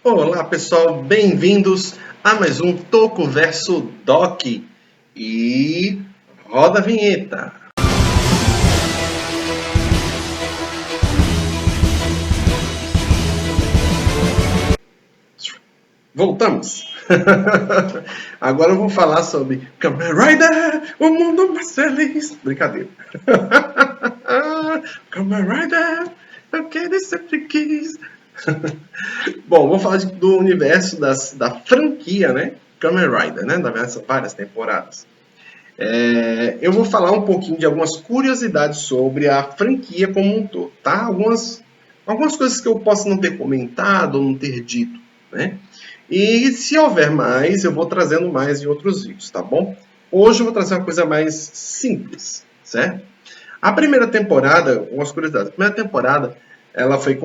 Olá pessoal, bem-vindos a mais um Toco Verso Doc e roda a vinheta. Voltamos. Agora eu vou falar sobre Kamen Rider, o mundo mais feliz. Brincadeira. Kamen Rider, eu quero sempre quis. Bom, vou falar do universo da franquia, né? Kamen Rider, né? São várias temporadas. Eu vou falar um pouquinho de algumas curiosidades sobre a franquia como um todo, tá? Algumas coisas que eu posso não ter comentado ou não ter dito, né? E se houver mais, eu vou trazendo mais em outros vídeos, tá bom? Hoje eu vou trazer uma coisa mais simples, certo? A primeira temporada, umas curiosidades, a primeira temporada, ela foi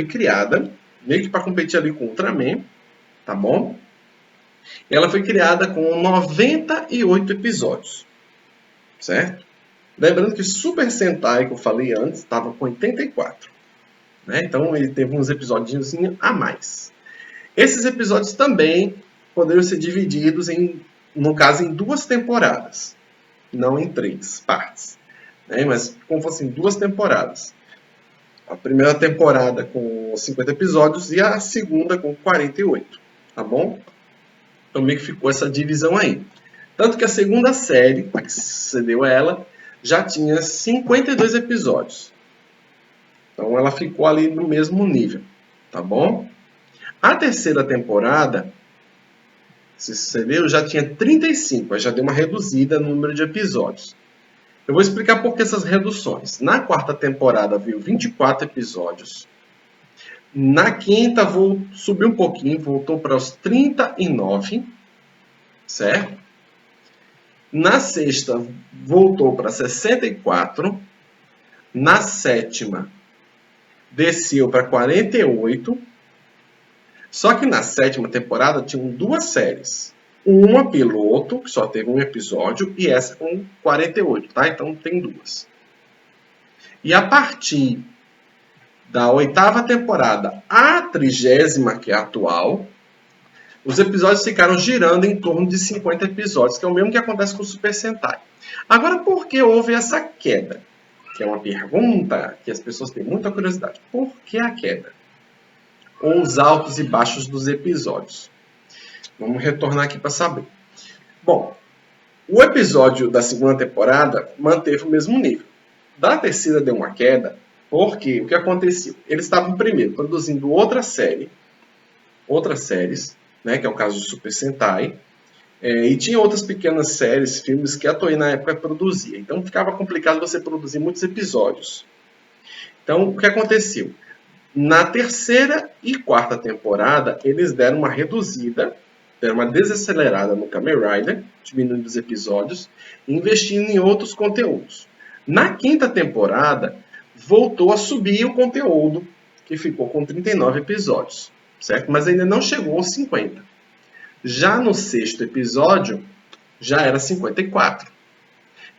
criada meio que para competir ali com o Ultraman, tá bom? Ela foi criada com 98 episódios, certo? Lembrando que Super Sentai, que eu falei antes, estava com 84. Né? Então ele teve uns episódios a mais. Esses episódios também poderiam ser divididos, no caso, em duas temporadas. Não em três partes. Né? Mas como fossem duas temporadas. A primeira temporada com 50 episódios e a segunda com 48. Tá bom? Então meio que ficou essa divisão aí. Tanto que a segunda série, a que sucedeu a ela, já tinha 52 episódios. Então ela ficou ali no mesmo nível, tá bom? A terceira temporada, se sucedeu, já tinha 35, aí já deu uma reduzida no número de episódios. Eu vou explicar por que essas reduções. Na quarta temporada veio 24 episódios. Na quinta subiu um pouquinho, voltou para os 39, certo? Na sexta voltou para 64. Na sétima desceu para 48. Só que na sétima temporada tinham duas séries. Uma piloto, que só teve um episódio, e essa com 48, tá? Então tem duas. E a partir da oitava temporada à 30ª, que é a atual, os episódios ficaram girando em torno de 50 episódios, que é o mesmo que acontece com o Super Sentai. Agora, por que houve essa queda? Que é uma pergunta que as pessoas têm muita curiosidade. Por que a queda? Ou os altos e baixos dos episódios? Vamos retornar aqui para saber. Bom, o episódio da segunda temporada manteve o mesmo nível. Da terceira deu uma queda, porque o que aconteceu? Eles estavam primeiro produzindo outras séries, né, que é o caso do Super Sentai, e tinha outras pequenas séries, filmes que a Toei na época produzia. Então ficava complicado você produzir muitos episódios. Então o que aconteceu? Na terceira e quarta temporada, eles deram uma reduzida, deram uma desacelerada no Kamen Rider, diminuindo os episódios, investindo em outros conteúdos. Na quinta temporada, voltou a subir o conteúdo, que ficou com 39 episódios, certo? Mas ainda não chegou aos 50. Já no sexto episódio, já era 54.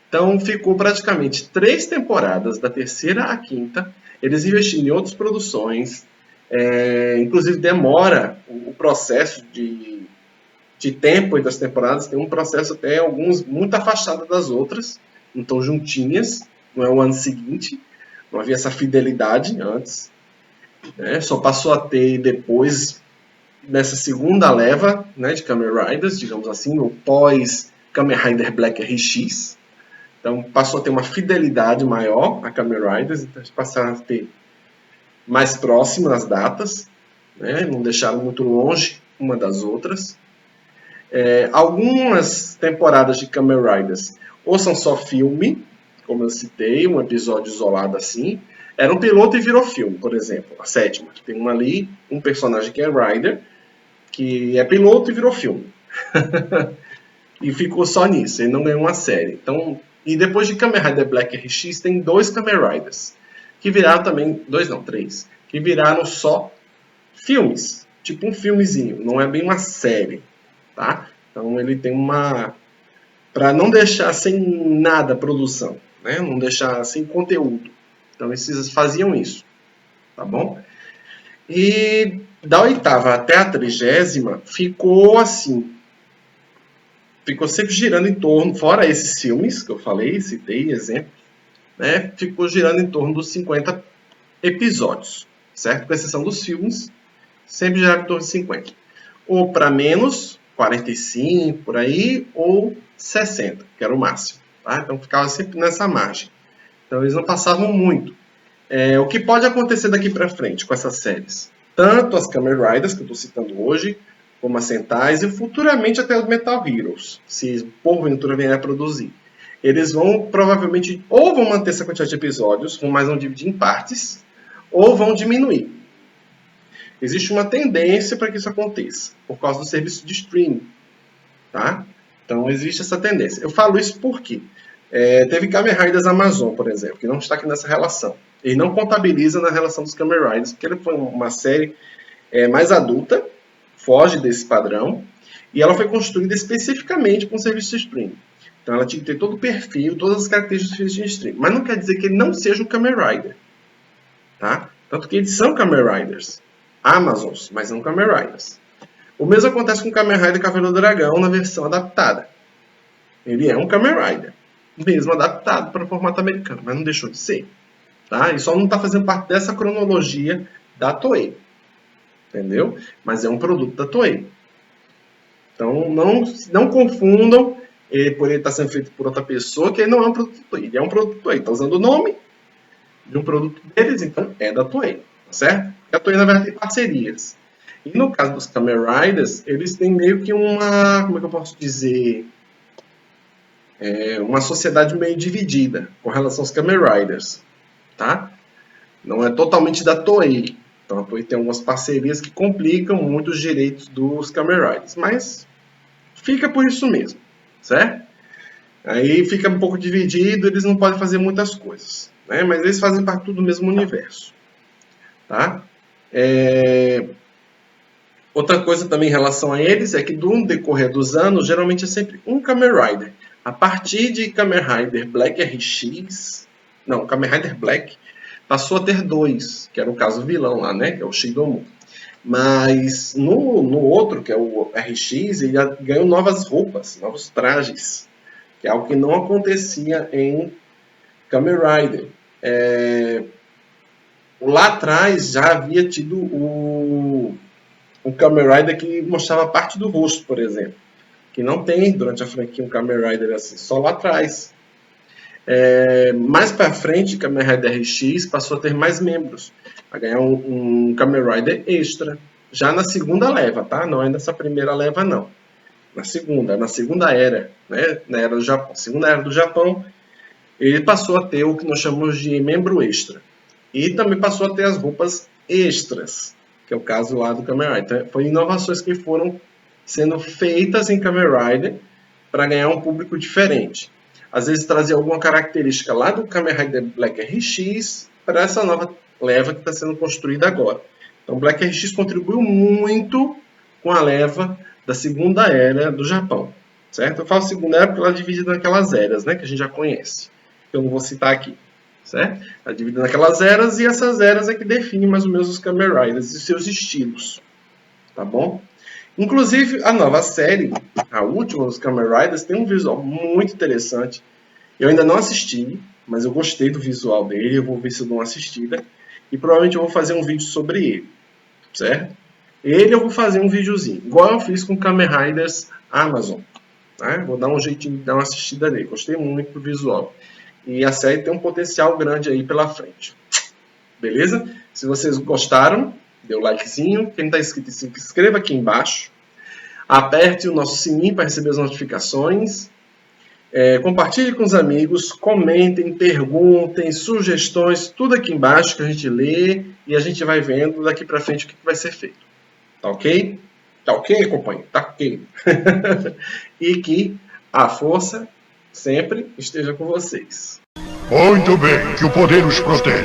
Então ficou praticamente 3 temporadas, da terceira à quinta, eles investindo em outras produções, inclusive demora o processo de tempo das temporadas, tem um processo até alguns muito afastado das outras, não estão juntinhas, não é o ano seguinte, não havia essa fidelidade antes, né? Só passou a ter depois, nessa segunda leva, né, de Kamen Riders, digamos assim, o pós Kamen Rider Black RX. Então passou a ter uma fidelidade maior a Kamen Riders, então eles passaram a ter mais próximas as datas, né? Não deixaram muito longe uma das outras. Algumas temporadas de Kamen Riders ou são só filme, como eu citei, um episódio isolado assim, era um piloto e virou filme, por exemplo, a sétima. Tem ali um personagem que é Rider, que é piloto e virou filme. E ficou só nisso, ele não ganhou uma série. Então, e depois de Kamen Rider Black RX, tem 2 Kamen Riders, que viraram também, 2 não, 3, que viraram só filmes, tipo um filmezinho, não é bem uma série, tá? Então ele tem uma, para não deixar sem nada a produção, né? Não deixar sem conteúdo. Então eles faziam isso, tá bom? E Da 8ª até a 30ª, ficou assim. Ficou sempre girando em torno, fora esses filmes que eu falei, citei exemplo, né? Ficou girando em torno dos 50 episódios, certo? Com exceção dos filmes, sempre girava em torno de 50. Ou para menos, 45 por aí, ou 60, que era o máximo. Tá? Então ficava sempre nessa margem. Então eles não passavam muito. O que pode acontecer daqui para frente com essas séries? Tanto as Kamen Riders, que eu estou citando hoje, como as Sentais, e futuramente até os Metal Heroes, se porventura vier a produzir. Eles vão provavelmente, ou vão manter essa quantidade de episódios, mas vão dividir em partes, ou vão diminuir. Existe uma tendência para que isso aconteça, por causa do serviço de streaming. Tá? Então existe essa tendência. Eu falo isso porque teve Kamen Riders Amazon, por exemplo, que não está aqui nessa relação. Ele não contabiliza na relação dos Kamen Riders, porque ele foi uma série mais adulta, foge desse padrão, e ela foi construída especificamente para um serviço de streaming. Então ela tinha que ter todo o perfil, todas as características do serviço de streaming. Mas não quer dizer que ele não seja um Kamen Rider. Tá? Tanto que eles são Kamen Riders Amazons, mas não Kamen Riders. O mesmo acontece com o Kamen Rider Cavaleiro do Dragão na versão adaptada. Ele é um Kamen Rider, mesmo adaptado para o formato americano, mas não deixou de ser. Tá? Ele só não está fazendo parte dessa cronologia da Toei. Entendeu? Mas é um produto da Toei. Então não confundam por ele estar sendo feito por outra pessoa, que ele não é um produto da Toei. Ele é um produto da Toei. Está usando o nome de um produto deles, então é da Toei. Certo? A Toei, na verdade, tem parcerias. E no caso dos Kamen Riders, eles têm meio que uma, como é que eu posso dizer, uma sociedade meio dividida com relação aos Kamen Riders, tá? Não é totalmente da Toei. Então a Toei tem algumas parcerias que complicam muito os direitos dos Kamen Riders, mas fica por isso mesmo, certo? Aí fica um pouco dividido, eles não podem fazer muitas coisas, né? Mas eles fazem parte do mesmo universo, tá? Outra coisa também em relação a eles é que, no decorrer dos anos, geralmente é sempre um Kamen Rider. A partir de Kamen Rider Black RX, não, Kamen Rider Black, passou a ter 2, que era o caso vilão lá, né, que é o Shidomu. Mas no outro, que é o RX, ele ganhou novas roupas, novos trajes, que é algo que não acontecia em Kamen Rider. Lá atrás já havia tido o Kamen Rider que mostrava parte do rosto, por exemplo. Que não tem durante a franquia um Kamen Rider assim, só lá atrás. Mais para frente, Kamen Rider RX passou a ter mais membros, a ganhar um Kamen Rider extra. Já na segunda leva, tá? Não é nessa primeira leva, não. Na segunda era, né? Na era do Japão. Segunda era do Japão, ele passou a ter o que nós chamamos de membro extra. E também passou a ter as roupas extras, que é o caso lá do Kamen Rider. Então, foi inovações que foram sendo feitas em Kamen Rider para ganhar um público diferente. Às vezes trazia alguma característica lá do Kamen Rider Black RX para essa nova leva que está sendo construída agora. Então, o Black RX contribuiu muito com a leva da segunda era do Japão, certo? Eu falo segunda era porque ela é dividida naquelas eras, né, que a gente já conhece, que eu não vou citar aqui, certo? Ela é dividida naquelas eras e essas eras é que definem mais ou menos os Kamen Riders e seus estilos, tá bom? Inclusive, a nova série, a última dos Kamen Riders, tem um visual muito interessante. Eu ainda não assisti, mas eu gostei do visual dele, eu vou ver se eu dou uma assistida. E provavelmente eu vou fazer um vídeo sobre ele, certo? Ele eu vou fazer um videozinho, igual eu fiz com Kamen Riders Amazon. Né? Vou dar um jeitinho de dar uma assistida nele, gostei muito do visual. E a série tem um potencial grande aí pela frente. Beleza? Se vocês gostaram, dê o likezinho. Quem não está inscrito, se inscreva aqui embaixo. Aperte o nosso sininho para receber as notificações. Compartilhe com os amigos. Comentem, perguntem, sugestões. Tudo aqui embaixo que a gente lê. E a gente vai vendo daqui para frente o que vai ser feito. Tá ok? Tá ok, companheiro? Tá ok. E que a força sempre esteja com vocês. Muito bem, que o poder os proteja.